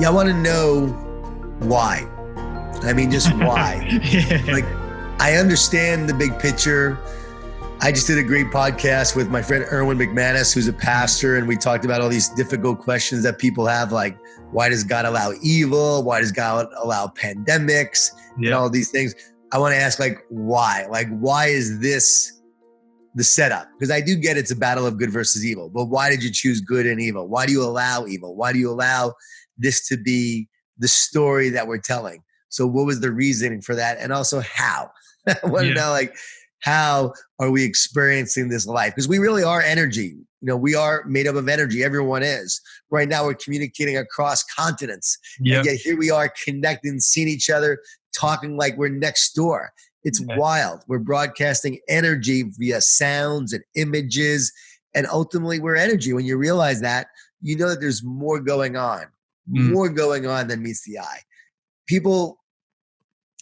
Yeah, I want to know why. I mean, just why. Yeah. Like, I understand the big picture. I just did a great podcast with my friend Erwin McManus, who's a pastor, and we talked about all these difficult questions that people have, like, why does God allow evil? Why does God allow pandemics? And all these things. I want to ask, like, why? Like, why is this the setup? Because I do get it's a battle of good versus evil, but why did you choose good and evil? Why do you allow evil? Why do you allow this to be the story that we're telling? So what was the reasoning for that? And also how? I want to know, like, how are we experiencing this life? Because we really are energy. You know, we are made up of energy. Everyone is. Right now we're communicating across continents. And yet here we are connecting, seeing each other, talking like we're next door. It's wild. We're broadcasting energy via sounds and images. And ultimately we're energy. When you realize that, you know that there's more going on than meets the eye. People,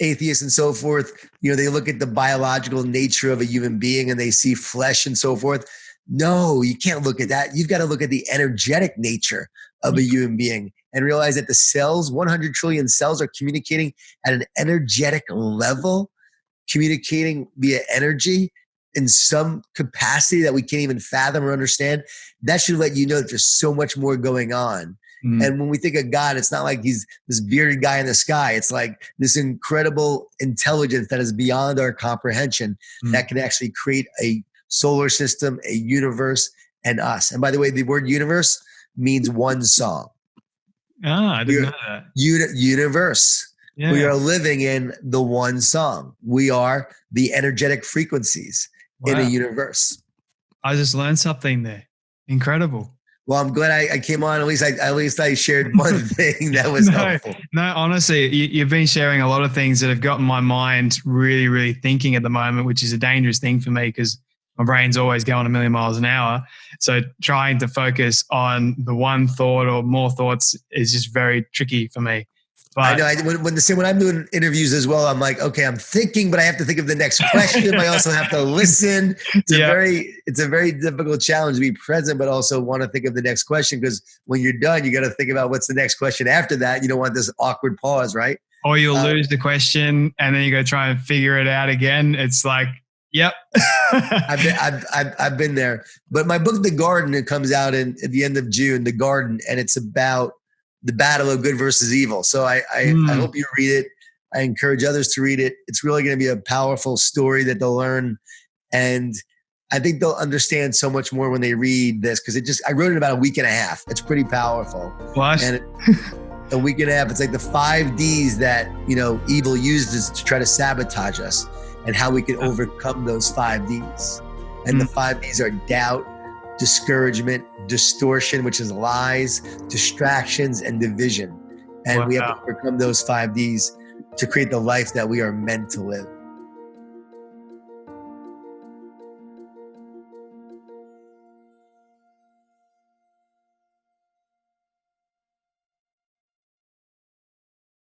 atheists and so forth, you know, they look at the biological nature of a human being and they see flesh and so forth. No, you can't look at that. You've got to look at the energetic nature of a human being and realize that the cells, 100 trillion cells, are communicating at an energetic level, communicating via energy in some capacity that we can't even fathom or understand. That should let you know that there's so much more going on. And when we think of God, it's not like he's this bearded guy in the sky. It's like this incredible intelligence that is beyond our comprehension that can actually create a solar system, a universe, and us. And by the way, the word universe means one song. I didn't know that. Universe. Yeah. We are living in the one song. We are the energetic frequencies in a universe. I just learned something there. Incredible. Well, I'm glad I came on. At least I shared one thing that was helpful. No, honestly, you've been sharing a lot of things that have gotten my mind really, really thinking at the moment, which is a dangerous thing for me because my brain's always going a million miles an hour. So trying to focus on the one thought or more thoughts is just very tricky for me. But I know. When I'm doing interviews as well, I'm like, okay, I'm thinking, but I have to think of the next question. I also have to listen. It's a very difficult challenge to be present, but also want to think of the next question, because when you're done, you got to think about what's the next question after that. You don't want this awkward pause, right? Or you'll lose the question and then you go try and figure it out again. It's like, yep. I've been there. But my book, The Garden, it comes out at the end of June, The Garden, and it's about the battle of good versus evil. So I hope you read it. I encourage others to read it. It's really going to be a powerful story that they'll learn. And I think they'll understand so much more when they read this, because I wrote it in about a week and a half. It's pretty powerful. What? And a week and a half, it's like the 5 Ds that, you know, evil uses to try to sabotage us and how we can overcome those 5 Ds. And the 5 Ds are doubt, discouragement, distortion, which is lies, distractions, and division. And we have to overcome those 5 Ds to create the life that we are meant to live.